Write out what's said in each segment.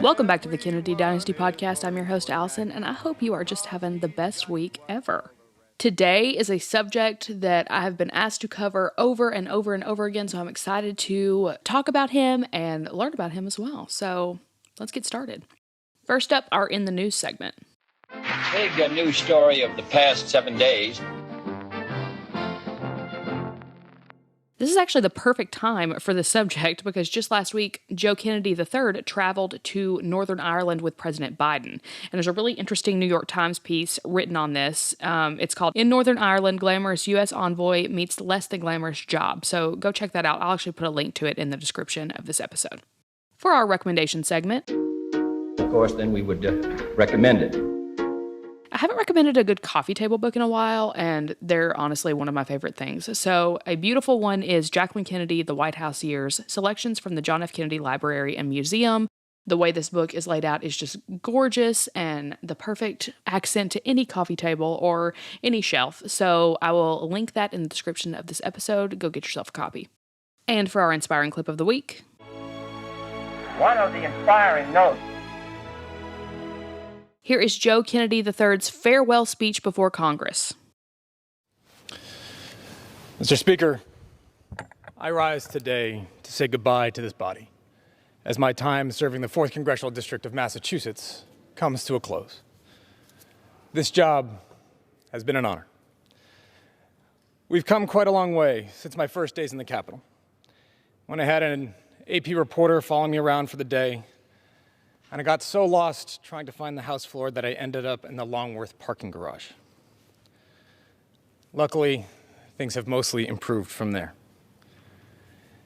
Welcome back to the Kennedy Dynasty podcast. I'm your host, Alyson, and I hope you are just having the best week ever. Today is a subject that I have been asked to cover over and over and over again, so I'm excited to talk about him and learn about him as well. So let's get started. First up, our In the News segment. Big news story of the past 7 days. This is actually the perfect time for this subject because just last week, Joe Kennedy III traveled to Northern Ireland with President Biden. And there's a really interesting New York Times piece written on this. It's called In Northern Ireland, Glamorous U.S. Envoy Meets Less Than Glamorous Job. So go check that out. I'll actually put a link to it in the description of this episode. For our recommendation segment, Of course, then we would recommend it. I haven't recommended a good coffee table book in a while, and they're honestly one of my favorite things. So a beautiful one is Jacqueline Kennedy, The White House Years, selections from the John F. Kennedy Library and Museum. The way this book is laid out is just gorgeous and the perfect accent to any coffee table or any shelf. So I will link that in the description of this episode. Go get yourself a copy. And for our inspiring clip of the week, one of the inspiring notes. Here is Joe Kennedy III's farewell speech before Congress. Mr. Speaker, I rise today to say goodbye to this body as my time serving the 4th Congressional District of Massachusetts comes to a close. This job has been an honor. We've come quite a long way since my first days in the Capitol, when I had an AP reporter following me around for the day, and I got so lost trying to find the House floor that I ended up in the Longworth parking garage. Luckily, things have mostly improved from there.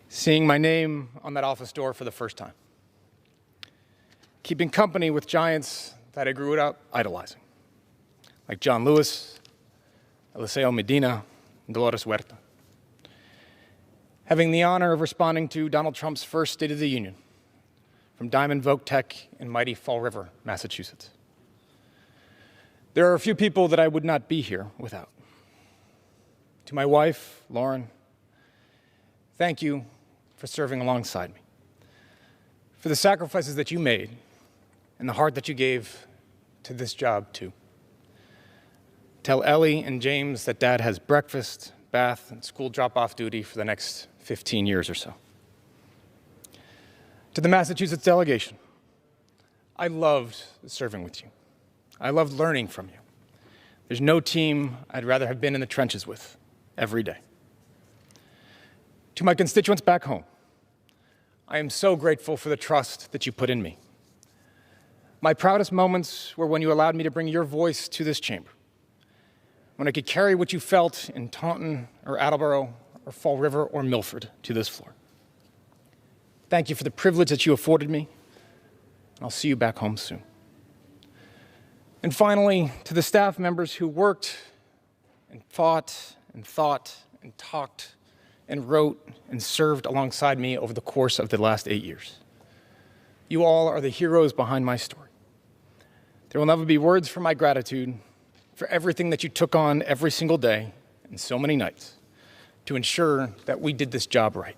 Seeing my name on that office door for the first time. Keeping company with giants that I grew up idolizing, like John Lewis, Eliseo Medina, and Dolores Huerta. Having the honor of responding to Donald Trump's first State of the Union, from Diamond Vogue Tech in mighty Fall River, Massachusetts. There are a few people that I would not be here without. To my wife, Lauren, thank you for serving alongside me, for the sacrifices that you made and the heart that you gave to this job too. Tell Ellie and James that Dad has breakfast, bath, and school drop-off duty for the next 15 years or so. To the Massachusetts delegation, I loved serving with you. I loved learning from you. There's no team I'd rather have been in the trenches with every day. To my constituents back home, I am so grateful for the trust that you put in me. My proudest moments were when you allowed me to bring your voice to this chamber, when I could carry what you felt in Taunton or Attleboro or Fall River or Milford to this floor. Thank you for the privilege that you afforded me. I'll see you back home soon. And finally, to the staff members who worked and fought and thought and talked and wrote and served alongside me over the course of the last 8 years. You all are the heroes behind my story. There will never be words for my gratitude for everything that you took on every single day and so many nights to ensure that we did this job right.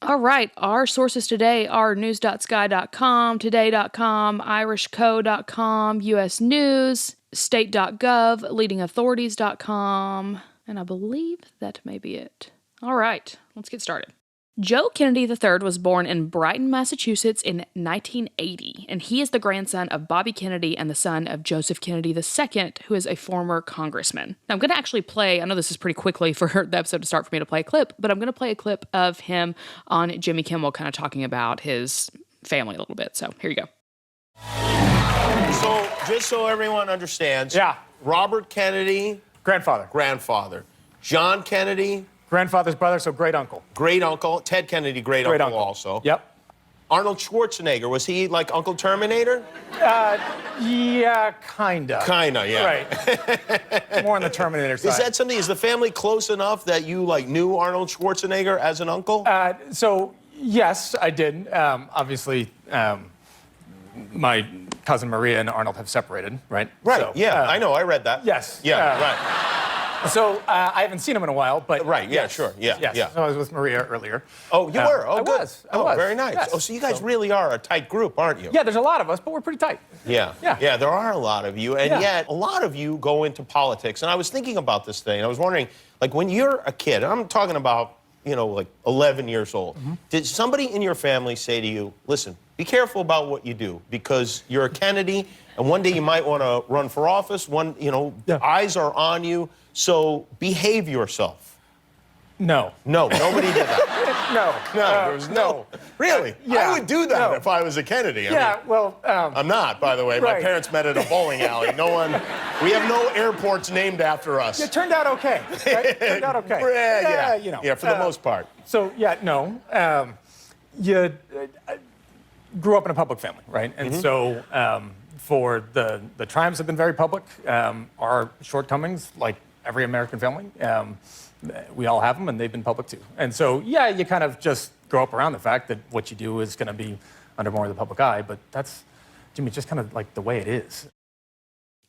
All right, our sources today are news.sky.com, today.com, irishco.com, US News, state.gov, leadingauthorities.com, and I believe that may be it. All right, let's get started. Joe Kennedy III was born in Brighton, Massachusetts in 1980, and he is the grandson of Bobby Kennedy and the son of Joseph Kennedy II, who is a former congressman. Now, I'm going to actually play, I know this is pretty quickly for the episode to start for me to play a clip, but I'm going to play a clip of him on Jimmy Kimmel kind of talking about his family a little bit. So here you go. So, just so everyone understands, Yeah. Robert Kennedy, Grandfather. John Kennedy, Grandfather's brother, so great uncle. great uncle. Ted Kennedy, great uncle also. Yep. Arnold Schwarzenegger, was he like Uncle Terminator? Yeah, kinda. Kinda, yeah. Right. More on the Terminator side. Is that something, is the family close enough that you like knew Arnold Schwarzenegger as an uncle? So, yes, I did. Obviously, my cousin Maria and Arnold have separated, right? Right, So, yeah, I know, I read that. Yes. Yeah, right. So I haven't seen him in a while, but Right, yeah, sure, yeah, yes. yeah. So I was with Maria earlier. Oh, you were? Oh, I good. was. Very nice. Yes. Oh, so you guys really are a tight group, aren't you? Yeah, there's a lot of us, but we're pretty tight. Yeah. Yeah. Yeah, there are a lot of you, and Yeah. yet a lot of you go into politics. And I was thinking about this thing. I was wondering, like, when you're a kid, I'm talking about, like 11 years old, did somebody in your family say to you, listen, be careful about what you do because you're a Kennedy, and one day you might want to run for office. Eyes are on you, so behave yourself. No. No, nobody did that. No. There was no. Really? Yeah. I would do that No. if I was a Kennedy. I'm not, by the way. My Right. parents met at a bowling alley. We have no airports named after us. It turned out okay. Right? Turned out okay. Yeah, for the most part. So, no. You grew up in a public family, right? And so for the triumphs have been very public. Our shortcomings, like every American family, we all have them, and they've been public too. And so, you kind of just grow up around the fact that what you do is going to be under more of the public eye, but that's, Jimmy, just kind of like the way it is.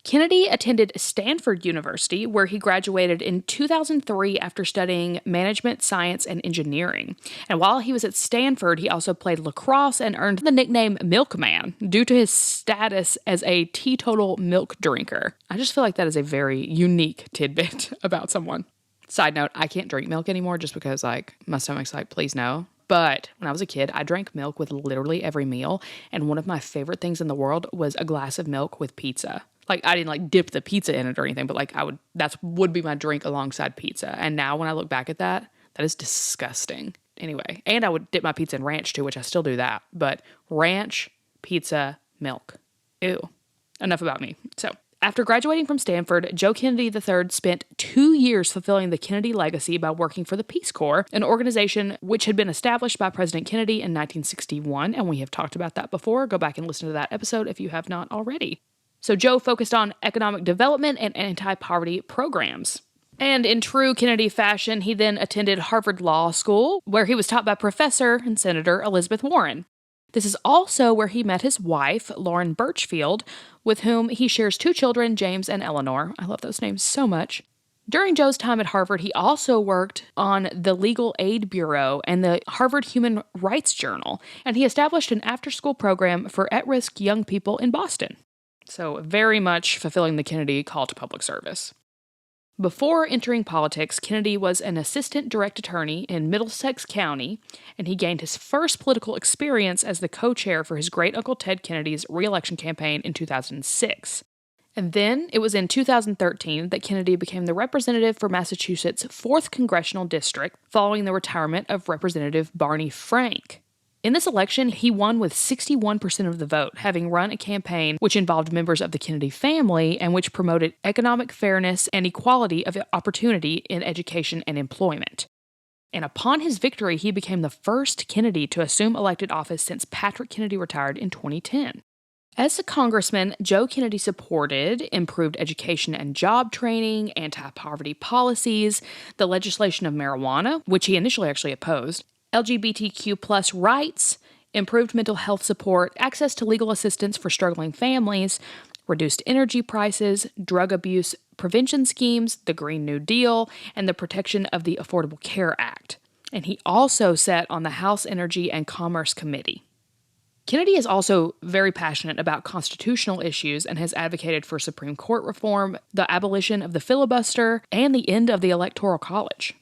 Kennedy attended Stanford University, where he graduated in 2003 after studying management, science, and engineering. And while he was at Stanford, he also played lacrosse and earned the nickname Milkman due to his status as a teetotal milk drinker. I just feel like that is a very unique tidbit about someone. Side note, I can't drink milk anymore just because, my stomach's like, please no. But when I was a kid, I drank milk with literally every meal, and one of my favorite things in the world was a glass of milk with pizza. I didn't dip the pizza in it or anything, but that would be my drink alongside pizza. And now when I look back at that is disgusting. Anyway, and I would dip my pizza in ranch too, which I still do that. But ranch, pizza, milk. Ew. Enough about me. So, after graduating from Stanford, Joe Kennedy III spent 2 years fulfilling the Kennedy legacy by working for the Peace Corps, an organization which had been established by President Kennedy in 1961, and we have talked about that before. Go back and listen to that episode if you have not already. So Joe focused on economic development and anti-poverty programs. And in true Kennedy fashion, he then attended Harvard Law School, where he was taught by Professor and Senator Elizabeth Warren. This is also where he met his wife, Lauren Birchfield, with whom he shares 2 children, James and Eleanor. I love those names so much. During Joe's time at Harvard, he also worked on the Legal Aid Bureau and the Harvard Human Rights Journal, and he established an after-school program for at-risk young people in Boston. So very much fulfilling the Kennedy call to public service. Before entering politics, Kennedy was an assistant direct attorney in Middlesex County, and he gained his first political experience as the co-chair for his great-uncle Ted Kennedy's re-election campaign in 2006. And then it was in 2013 that Kennedy became the representative for Massachusetts' 4th Congressional District, following the retirement of Representative Barney Frank. In this election, he won with 61% of the vote, having run a campaign which involved members of the Kennedy family and which promoted economic fairness and equality of opportunity in education and employment. And upon his victory, he became the first Kennedy to assume elected office since Patrick Kennedy retired in 2010. As a congressman, Joe Kennedy supported improved education and job training, anti-poverty policies, the legislation of marijuana, which he initially actually opposed, LGBTQ+ rights, improved mental health support, access to legal assistance for struggling families, reduced energy prices, drug abuse prevention schemes, the Green New Deal, and the protection of the Affordable Care Act. And he also sat on the House Energy and Commerce Committee. Kennedy is also very passionate about constitutional issues and has advocated for Supreme Court reform, the abolition of the filibuster, and the end of the Electoral College.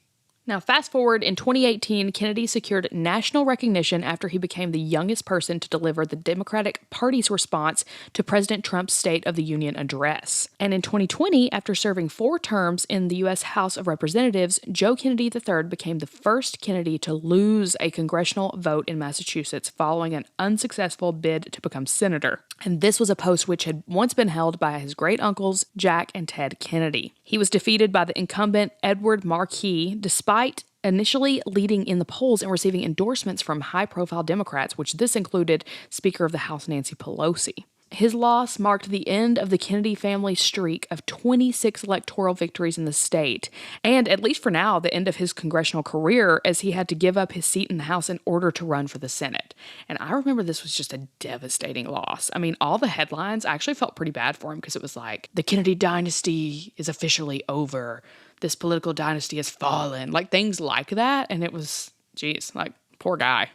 Now, fast forward, in 2018, Kennedy secured national recognition after he became the youngest person to deliver the Democratic Party's response to President Trump's State of the Union address. And in 2020, after serving 4 terms in the U.S. House of Representatives, Joe Kennedy III became the first Kennedy to lose a congressional vote in Massachusetts following an unsuccessful bid to become senator. And this was a post which had once been held by his great-uncles Jack and Ted Kennedy. He was defeated by the incumbent Edward Markey, despite initially leading in the polls and receiving endorsements from high-profile Democrats, which this included Speaker of the House Nancy Pelosi. His loss marked the end of the Kennedy family's streak of 26 electoral victories in the state, and, at least for now, the end of his congressional career, as he had to give up his seat in the House in order to run for the Senate. And I remember this was just a devastating loss. I mean, all the headlines, I actually felt pretty bad for him because it was like, the Kennedy dynasty is officially over. This political dynasty has fallen. Like, things like that. And it was, geez, like, poor guy.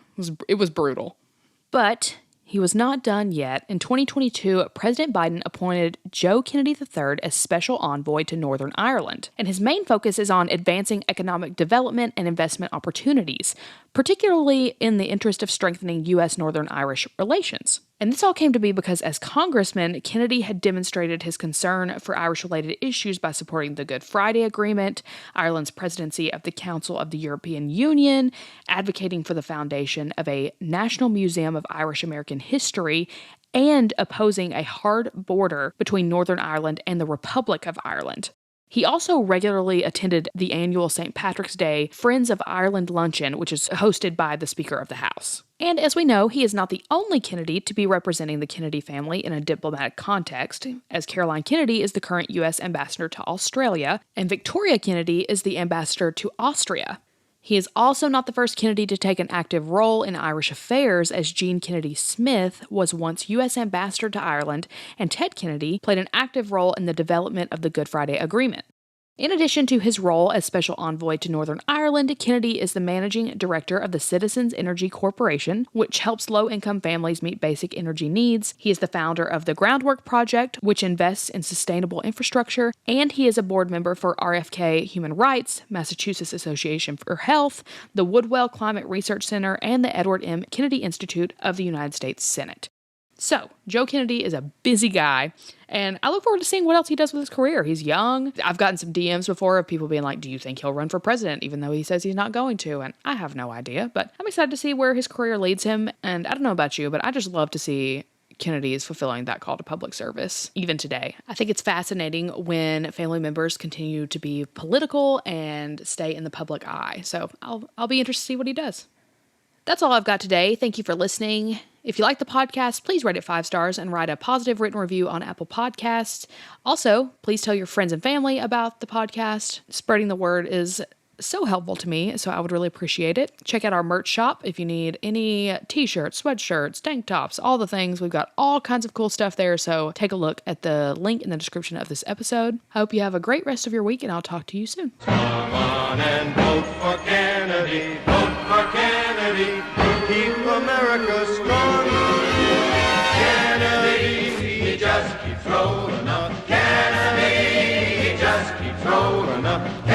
It was brutal. But he was not done yet. In 2022, President Biden appointed Joe Kennedy III as Special Envoy to Northern Ireland, and his main focus is on advancing economic development and investment opportunities, particularly in the interest of strengthening U.S.-Northern Irish relations. And this all came to be because, as congressman, Kennedy had demonstrated his concern for Irish-related issues by supporting the Good Friday Agreement, Ireland's presidency of the Council of the European Union, advocating for the foundation of a National Museum of Irish-American History, and opposing a hard border between Northern Ireland and the Republic of Ireland. He also regularly attended the annual St. Patrick's Day Friends of Ireland Luncheon, which is hosted by the Speaker of the House. And as we know, he is not the only Kennedy to be representing the Kennedy family in a diplomatic context, as Caroline Kennedy is the current U.S. ambassador to Australia, and Victoria Kennedy is the ambassador to Austria. He is also not the first Kennedy to take an active role in Irish affairs, as Jean Kennedy Smith was once U.S. ambassador to Ireland, and Ted Kennedy played an active role in the development of the Good Friday Agreement. In addition to his role as Special Envoy to Northern Ireland, Kennedy is the managing director of the Citizens Energy Corporation, which helps low-income families meet basic energy needs. He is the founder of the Groundwork Project, which invests in sustainable infrastructure, and he is a board member for RFK Human Rights, Massachusetts Association for Health, the Woodwell Climate Research Center, and the Edward M. Kennedy Institute of the United States Senate. So, Joe Kennedy is a busy guy, and I look forward to seeing what else he does with his career. He's young. I've gotten some DMs before of people being like, do you think he'll run for president, even though he says he's not going to? And I have no idea, but I'm excited to see where his career leads him. And I don't know about you, but I just love to see Kennedy is fulfilling that call to public service, even today. I think it's fascinating when family members continue to be political and stay in the public eye. So I'll be interested to see what he does. That's all I've got today. Thank you for listening. If you like the podcast, please rate it 5 stars and write a positive written review on Apple Podcasts. Also, please tell your friends and family about the podcast. Spreading the word is so helpful to me, so I would really appreciate it. Check out our merch shop if you need any t-shirts, sweatshirts, tank tops, all the things. We've got all kinds of cool stuff there, so take a look at the link in the description of this episode. I hope you have a great rest of your week, and I'll talk to you soon. Come on and vote for Kennedy, vote for Kennedy, keep America strong. Kennedy, he just keeps rolling up. Kennedy, he just keeps rolling up.